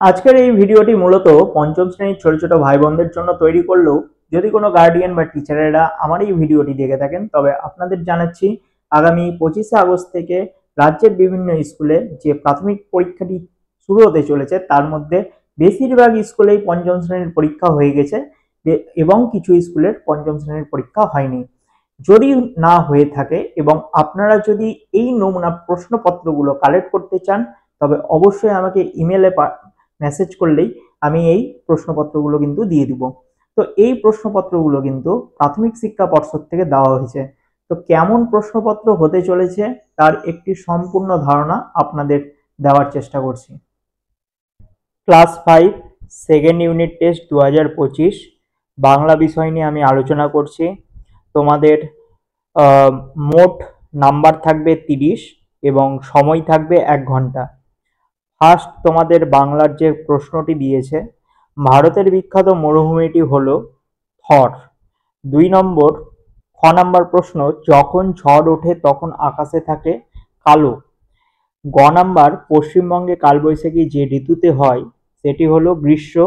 আজকের এই ভিডিওটি মূলত পঞ্চম শ্রেণীর ছোট ছোট ভাই বোনদের জন্য তৈরি করলেও যদি কোনো গার্ডিয়ান বা টিচারেরা আমার এই ভিডিওটি দেখে থাকেন তবে আপনাদের জানাচ্ছি আগামী 25শে আগস্ট থেকে রাজ্যের বিভিন্ন স্কুলে যে প্রাথমিক পরীক্ষাটি শুরু হতে চলেছে তার মধ্যে বেশিরভাগ স্কুলেই পঞ্চম শ্রেণীর পরীক্ষা হয়ে গেছে এবং কিছু স্কুলের পঞ্চম শ্রেণীর পরীক্ষা হয়নি। যদি না হয়ে থাকে এবং আপনারা যদি এই নমুনা প্রশ্নপত্রগুলো কালেক্ট করতে চান তবে অবশ্যই আমাকে ইমেলে মেসেজ করলেই আমি এই প্রশ্নপত্রগুলো কিন্তু দিয়ে দিব। তো এই প্রশ্নপত্রগুলো কিন্তু প্রাথমিক শিক্ষা পর্ষদ থেকে দেওয়া হয়েছে। তো কেমন প্রশ্নপত্র হতে চলেছে তার একটি সম্পূর্ণ ধারণা আপনাদের দেওয়ার চেষ্টা করছি। Class 5 second unit test 2025 Bangla বিষয় নিয়ে আমি আলোচনা করছি। তোমাদের মোট নাম্বার থাকবে 30 এবং সময় থাকবে 1 ঘন্টা। ফার্স্ট তোমাদের বাংলার যে প্রশ্নটি দিয়েছে, ভারতের বিখ্যাত মরুভূমিটি হলো থর। 2 নম্বর খ নাম্বার প্রশ্ন, যখন ঝড় ওঠে তখন আকাশে থাকে কালো। গ নাম্বার পশ্চিমবঙ্গে কালবৈশাখী যে ঋতুতে হয় সেটি হলো গ্রীষ্ম।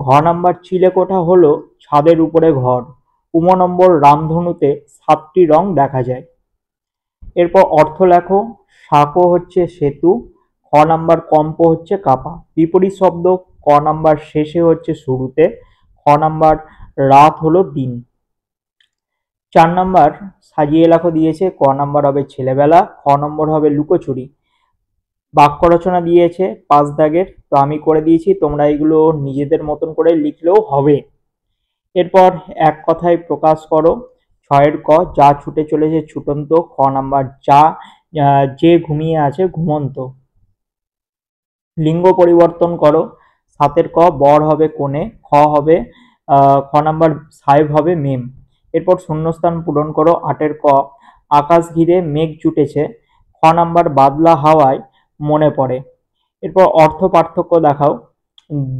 ঘ নাম্বার চিলেকোঠা হলো ছাদের উপরে ঘর। উম নম্বর রামধনুতে 7টি রং দেখা যায়। এরপর অর্থ লেখো। সাঁকো হচ্ছে সেতু, খ নাম্বার কম্প হচ্ছে কাপা। বিপরীত শব্দ ক নাম্বার শেষে হচ্ছে শুরুতে, খ নাম্বার রাত হলো দিন। 4 নাম্বার সাজিয়ে লেখো দিয়েছে, ক নাম্বার হবে ছেলেবেলা, খ নম্বর হবে লুকোচুরি। বাক্য রচনা দিয়েছে 5 দাগের, তো আমি করে দিয়েছি, তোমরা এগুলো নিজেদের মতন করে লিখলেও হবে। এরপর এক কথায় প্রকাশ করো। 6 ক, যা ছুটে চলেছে ছুটন্ত। খ নাম্বার যে ঘুমিয়ে আছে ঘুমন্ত। লিঙ্গ পরিবর্তন করো। 7 ক, বর হবে কোণে। খ নাম্বার সাহেব হবে মেম। এরপর শূন্যস্থান পূরণ করো। 8 ক, আকাশ ঘিরে মেঘ জুটেছে। খ নাম্বার বাদলা হাওয়ায় মনে পড়ে। এরপর অর্থ পার্থক্য দেখাও।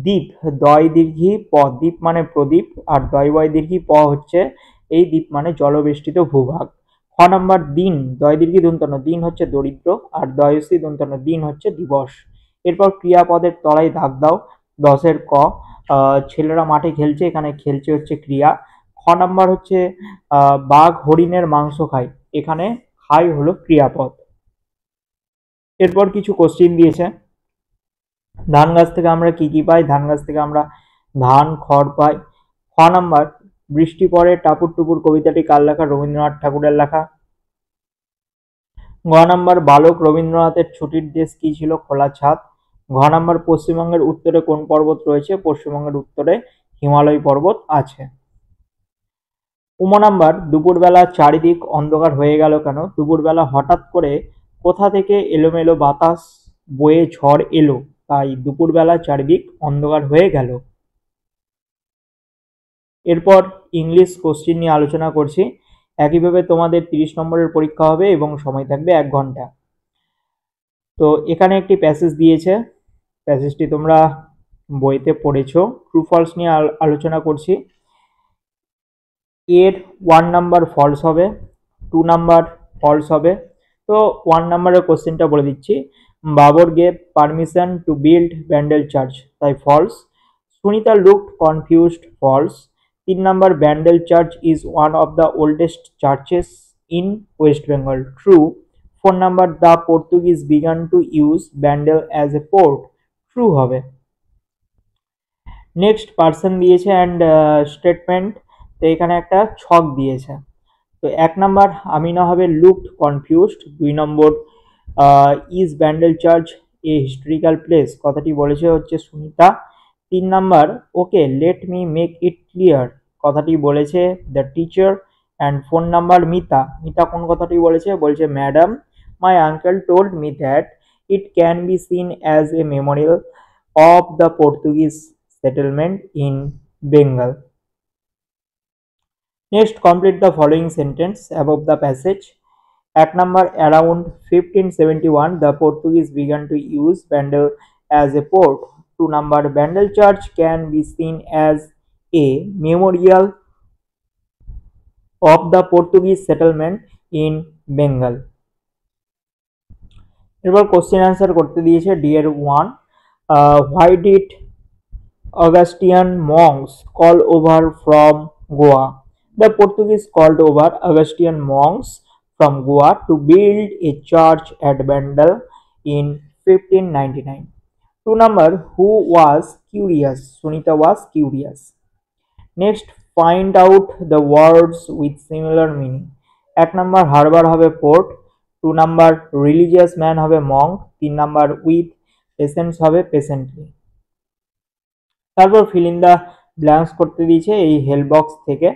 দ্বীপ, দয় দীর্ঘি প, দ্বীপ মানে প্রদীপ, আর দয় বয় দীর্ঘি প হচ্ছে এই দ্বীপ মানে জলবেষ্টিত ভূভাগ। খ নাম্বার দিন, দয় দীর্ঘি দন্তন্য, দিন হচ্ছে দরিদ্র, আর দয়সী দন্তন্য, দিন হচ্ছে দিবস। এরপর ক্রিয়াপদের তলায় দাগ দাও। 10 ক, ছেলেরা মাঠে খেলছে, এখানে খেলছে হচ্ছে ক্রিয়া। খ নাম্বার হচ্ছে বাঘ হরিণের মাংস খায়, এখানে খায় হলো ক্রিয়াপদ। এরপর কিছু কোশ্চিন দিয়েছে। ধান গাছ থেকে আমরা কি কি পাই? ধান গাছ থেকে আমরা ধান খড় পাই। খ নাম্বার বৃষ্টি পড়ে টাপুর টুপুর কবিতাটি কার লেখা? রবীন্দ্রনাথ ঠাকুরের লেখা। গ নাম্বার বালক রবীন্দ্রনাথের ছুটির দেশ কি ছিল? খোলা ছাদ। ঘ নাম্বার পশ্চিমবঙ্গের উত্তরে কোন পর্বত রয়েছে? পশ্চিমবঙ্গের উত্তরে হিমালয় পর্বত আছে। উম নাম্বার দুপুরবেলা চারিদিক অন্ধকার হয়ে গেল কেন? দুপুরবেলা হঠাৎ করে কোথা থেকে এলোমেলো বাতাস বয়ে ঝড় এলো, তাই দুপুরবেলা চারিদিক অন্ধকার হয়ে গেল। এরপর ইংলিশ কোশ্চিন নিয়ে আলোচনা করছি। একইভাবে তোমাদের 30 নম্বরের পরীক্ষা হবে এবং সময় থাকবে 1 ঘন্টা। তো এখানে একটি প্যাসেজ দিয়েছে, প্যাসেজটি তোমরা বইতে পড়েছো। ট্রু ফলস নিয়ে আলোচনা করছি। এর 1 নাম্বার ফলস হবে, 2 নাম্বার ফলস হবে। তো 1 নাম্বারের কোশ্চেনটা বলে দিচ্ছি। Babar gave permission to build Bandel church, তাই false. Sunita looked confused, false. 3 number Bandel church is one of the oldest churches in West Bengal, true. 4 number the Portuguese began to use Bandel as a port, true হবে। Next person দিয়েছে and statement, তো এখানে একটা ছক দিয়েছে। তো 1 number Amina হবে looked confused. 2 number is Bandel church a historical place, কথাটি বলেছে হচ্ছে Sunita. 3 number okay let me make it clear, কথাটি বলেছে the teacher. And 4 number Mita, Mita কোন কথাটি বলেছে? বলছে madam my uncle told me that it can be seen as a Memorial of the Portuguese settlement in Bengal. Next, complete the following sentence above the passage. 1 number around 1571 the Portuguese began to use Bandel as a port. 2 number Bandel Church can be seen as a memorial of the Portuguese settlement in Bengal. এবার question answer করতে দিয়েছে deer 1, Why did Augustinian monks call over from Goa? The Portuguese called over Augustinian monks from Goa to build a church at Bandel in 1599. 2 number, who was curious? Sunita was curious. Next, find out the words with similar meaning. 1 number, harbor হবে port. 2 number, religious man হবে monk. 3 number, with patience হবে patiently. তারপর fill in the blanks করতে দিয়েছে এই help box থেকে।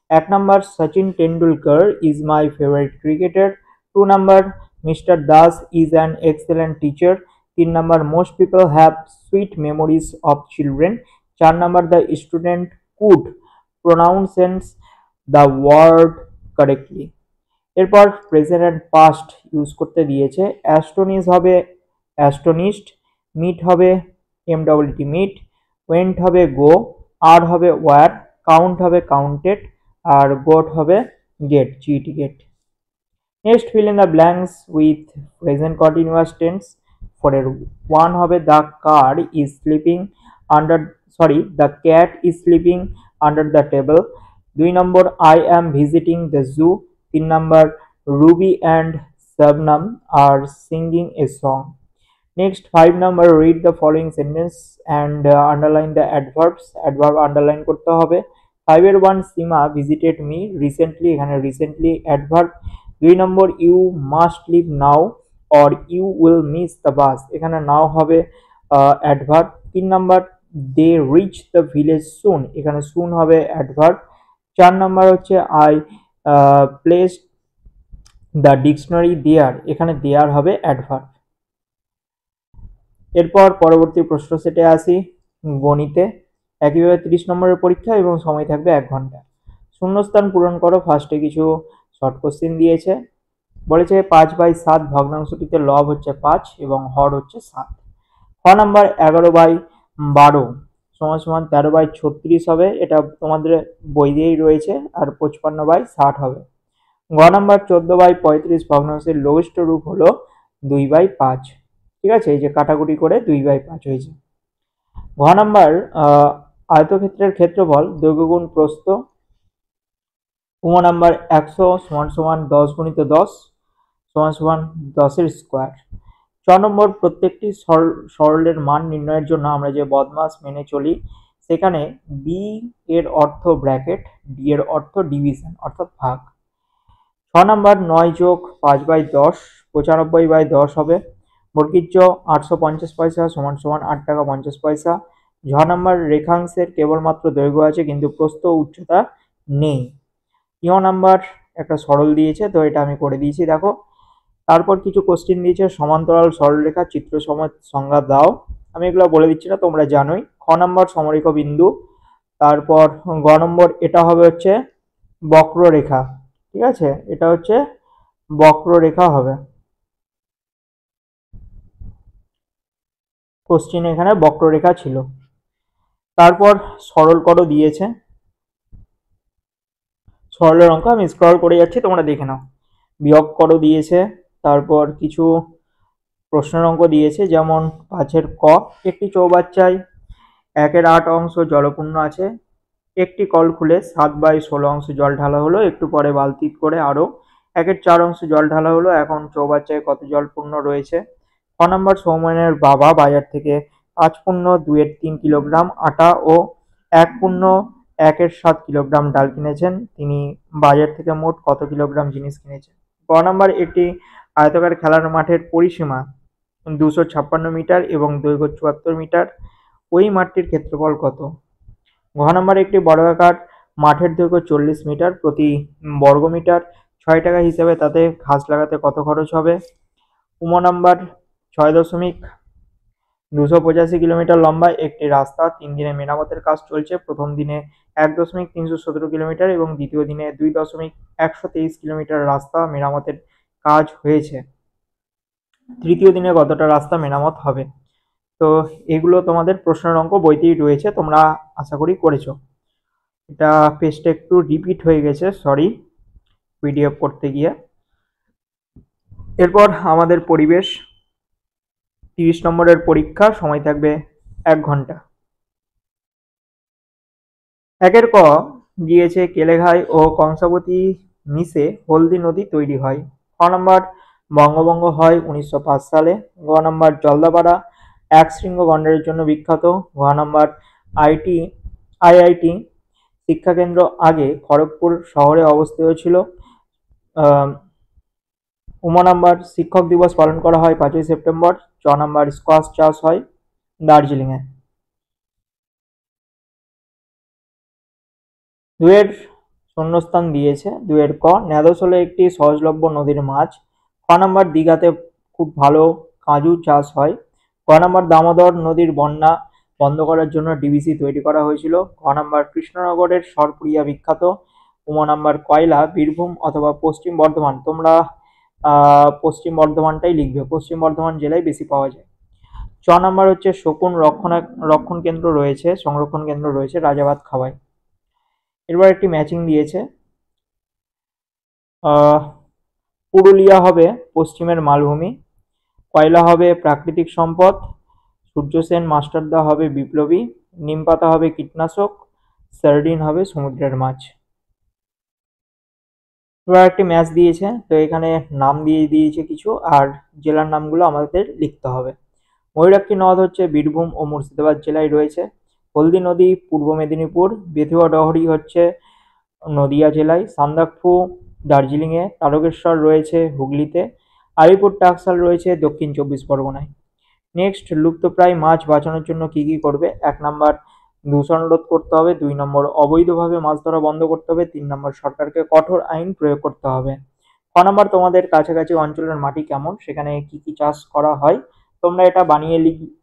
1 number, Sachin Tendulkar is my favourite cricketer. 2 number, mister Das is an excellent teacher. 3 number, most people have sweet memories of children. 4 number, the student could pronounce the word correctly. এরপর present and past use করতে দিয়েছে। Astonish হবে অ্যাস্টোনিশড, meet হবে এমডব্লিউটি meet, went হবে go, আর হবে war, count হবে counted, আর গোট হবে get, GT get. Next fill in the blanks with present continuous tense. ফরের 1 হবে the car is sleeping under the cat is sleeping under the table. 2 number, I am visiting the zoo. 3 number, Ruby and Shabnam are singing a song. Next, 5 number, read the following sentence and underline the adverbs. Adverb underline করতে হবে। 5 এর 1, Sima visited me recently, এখানে recently adverb। 2 number, you must leave now or you will miss the bus, এখানে now হবে adverb। 3 number, they reach the village soon, এখানে soon হবে adverb। 4 number হচ্ছে I placed the dictionary there, এখানে there হবে adverb। এরপর পরবর্তী প্রশ্ন সেটে আসি গণিতে। একইভাবে 30 নম্বরের পরীক্ষা এবং সময় থাকবে 1 ঘন্টা। শূন্যস্থান পূরণ করো। ফার্স্টে কিছু শর্ট কোশ্চেন দিয়েছে, বলেছে 5/7 ভগ্নাংশটিতে লব হচ্ছে 5 এবং হর হচ্ছে 7। খ নাম্বার 11/12 সমান 13/36 হবে, এটা তোমাদের বই দিয়েই রয়েছে, আর 55/60 হবে। গ নাম্বার 14/35 ভগ্নাংশের লঘিষ্ঠ রূপ হলো 2/5, ঠিক আছে, এই যে কাটাকুটি করে 2/5 হয়েছে। ঘ নাম্বার আয়তক্ষেত্রের ক্ষেত্রফল দৈর্ঘ্য গুণ প্রস্থ। উম নাম্বার 100 = 10 × 10 = 10 এর স্কোয়ার। 6 নম্বর, প্রত্যেকটি সরলের মান নির্ণয়ের জন্য আমরা যে বদমাস মেনে চলি, সেখানে বি এর অর্থ ব্র্যাকেট, ডি এর অর্থ ডিভিশন অর্থাৎ ভাগ। 6 নম্বর, 9 + 5/10 95/10 হবে। বর্গীজ 850 পয়সা = 8 টাকা 50 পয়সা। ঝ নাম্বার, রেখাংশের কেবলমাত্র দৈর্ঘ্য আছে কিন্তু প্রস্থ উচ্চতা নেই। ইয় নাম্বার, একটা সরল দিয়েছে, তো এটা আমি করে দিয়েছি দেখো। তারপর কিছু কোশ্চেন দিয়েছে, সমান্তরাল সরলরেখা চিত্র সমেত সংজ্ঞা দাও। আমি এগুলো বলে দিচ্ছি না, তোমরা জানোই। খ নাম্বার, সমরেখ বিন্দু। তারপর গ নম্বর, এটা হবে হচ্ছে বক্ররেখা, ঠিক আছে, এটা হচ্ছে বক্ররেখা হবে। কোশ্চেন এখানে বক্ররেখা ছিল। তারপর সরল করো দিয়েছে, সরলের অঙ্ক আমি স্ক্রল করে যাচ্ছি, তোমরা দেখে নাও। বিয়োগ করো দিয়েছে। তারপর কিছু প্রশ্নের অঙ্ক দিয়েছে, যেমন 5-এর ক, একটি চৌবাচ্চায় 1/8 অংশ জলপূর্ণ আছে, একটি কল খুলে 7/16 অংশ জল ঢালা হলো, একটু পরে বালতি করে আরো 1/4 অংশ জল ঢালা হলো, এখন চৌবাচ্চায় কত জল পূর্ণ রয়েছে। ক নম্বর, সৌমেনের বাবা বাজার থেকে 5.2 কিলোগ্রাম আটা ও 1.1 কিলোগ্রাম ডাল কিনেছেন, তিনি বাজার থেকে মোট কত কিলোগ্রাম জিনিস কিনেছেন। ক নম্বর, একটি আয়তাকার খেলার মাঠের পরিসীমা 256 মিটার এবং দৈর্ঘ্য 74 মিটার, ওই মাঠটির ক্ষেত্রফল কত। ঘ নম্বর, একটি বর্গাকার মাঠের দৈর্ঘ্য 40 মিটার, প্রতি বর্গমিটার 6 টাকা হিসেবে তাতে ঘাস লাগাতে কত খরচ হবে। উম নাম্বার, 6.285 কিলোমিটার লম্বা একটি রাস্তা 3 দিনে মেরামতের কাজ চলছে। প্রথম দিনে 1.317 কিলোমিটার এবং দ্বিতীয় দিনে 2.123 কিলোমিটার রাস্তা মেরামতের কাজ হয়েছে। তৃতীয় দিনে কতটা রাস্তা মেরামত হবে। তো এগুলো তোমাদের প্রশ্নের অঙ্ক বইতেই রয়েছে, তোমরা আশা করি করেছো। এটা পেজটা একটু রিপিট হয়ে গেছে, সরি, পিডিএফ করতে গিয়ে। এরপর আমাদের পরিবেশ 30 নম্বরের পরীক্ষা, সময় থাকবে 1 ঘন্টা। একের ক দিয়েছে কেলেঘাই ও কংসাবতী মিশে হলদি নদী তৈরি হয়। খ নম্বর বঙ্গভঙ্গ হয় 1905 সালে। গ নম্বর জলদাপাড়া এক শৃঙ্গ গন্ডারের জন্য বিখ্যাত। ঘ নম্বর আইআইটি শিক্ষাকেন্দ্র আগে খড়গপুর শহরে অবস্থিত ছিল। নাম্বার শিক্ষক দিবস পালন করা হয় 5ই সেপ্টেম্বর। চ নম্বর স্কোয়াশ চাষ হয় দার্জিলিংয়ে। দুয়ের শূন্যস্থান দিয়েছে। দুয়ের ক ন্যাদোস হলো একটি সহজলভ্য নদীর মাছ। খ নম্বর দীঘাতে খুব ভালো কাজু চাষ হয়। ক নম্বর দামোদর নদীর বন্যা বন্ধ করার জন্য ডিবিসি তৈরি করা হয়েছিল। খ নম্বর কৃষ্ণনগরের সরপুরিয়া বিখ্যাত। নম্বর কয়লা বীরভূম অথবা পশ্চিম বর্ধমান। তোমরা পশ্চিম বর্ধমানটাই লিখবে, পশ্চিম বর্ধমান জেলায় বেশি পাওয়া যায়। চ নম্বর হচ্ছে শকুন রক্ষণ কেন্দ্র রয়েছে, সংরক্ষণ কেন্দ্র রয়েছে রাজাবাদ খাওয়ায়। এরপর একটি ম্যাচিং দিয়েছে। পুরুলিয়া হবে পশ্চিমের মালভূমি। কয়লা হবে প্রাকৃতিক সম্পদ। সূর্য সেন মাস্টারদা হবে বিপ্লবী। নিমপাতা হবে কীটনাশক। সার্ডিন হবে সমুদ্রের মাছ। এবার একটি ম্যাচ দিয়েছে, তো এখানে নাম দিয়ে দিয়েছে কিছু, আর জেলার নামগুলো আমাদের লিখতে হবে। ময়ূরাক্ষী নদ হচ্ছে বীরভূম ও মুর্শিদাবাদ জেলায় রয়েছে। হলদি নদী পূর্ব মেদিনীপুর। বেথুয়া ডহরি হচ্ছে নদিয়া জেলায়। সান্দাকফু দার্জিলিংয়ে। তারকেশ্বর রয়েছে হুগলিতে। আলিপুর টাকসাল রয়েছে দক্ষিণ 24 পরগনায়। নেক্সট, লুপ্তপ্রায় মাছ বাঁচানোর জন্য কি কি করবে? 1 নম্বর দূষণ রোধ করতে হবে। 2 নম্বর অবৈধভাবে মাছ ধরা বন্ধ করতে হবে। 3 নম্বর সরকারকে কঠোর আইন প্রয়োগ করতে হবে। 6 নম্বর তোমাদের কাছাকাছি অঞ্চলের মাটি কেমন, সেখানে কি কি চাষ করা হয়, তোমরা এটা বানিয়ে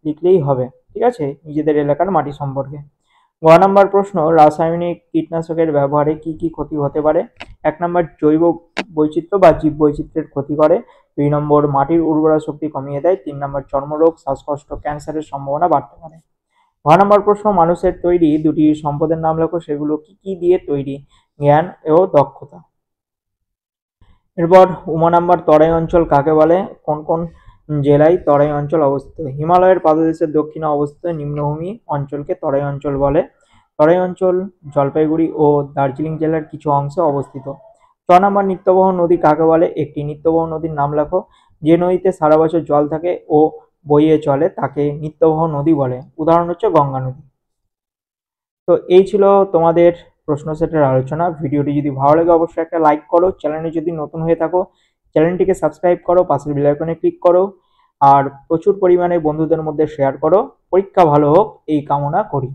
লিখলেই হবে, ঠিক আছে, নিজেদের এলাকার মাটি সম্পর্কে। গ নম্বর প্রশ্ন, রাসায়নিক কীটনাশকের ব্যবহারে কি কি ক্ষতি হতে পারে? 1 নম্বর জৈব বৈচিত্র্য বা জীব বৈচিত্র্যের ক্ষতি করে। 2 নম্বর মাটির উর্বরা শক্তি কমিয়ে দেয়। 3 নম্বর চর্মরোগ, শ্বাসকষ্ট, ক্যান্সারের সম্ভাবনা বাড়তে পারে। ঘ নম্বর প্রশ্ন, মানুষের তৈরি দুটি সম্পদের নাম লেখো, সেগুলো কি কি দিয়ে তৈরি? জ্ঞান ও দক্ষতা। এরপর নাম্বার তরাই অঞ্চল কাকে বলে? কোন কোন জেলায় তরাই অঞ্চল অবস্থিত? হিমালয়ের পাদদেশের দক্ষিণে অবস্থিত নিম্নভূমি অঞ্চলকে তরাই অঞ্চল বলে। তরাই অঞ্চল জলপাইগুড়ি ও দার্জিলিং জেলার কিছু অংশে অবস্থিত। 6 নম্বর নিত্যবহ নদী কাকে বলে? একটি নিত্যবহ নদীর নাম লেখো। যে নদীতে সারা বছর জল থাকে ও বইয়ে চলে তাকে নিত্যবহ নদী বলে। উদাহরণ হচ্ছে গঙ্গা নদী। তো এই ছিল তোমাদের প্রশ্ন সেটের আলোচনা। ভিডিওটি যদি ভালো লাগে অবশ্যই একটা লাইক করো। চ্যানেলে যদি নতুন হয়ে থাকো চ্যানেলটিকে সাবস্ক্রাইব করো, পাশের বেল আইকনে ক্লিক করো, আর প্রচুর পরিমাণে বন্ধুদের মধ্যে শেয়ার করো। পরীক্ষা ভালো হোক এই কামনা করি।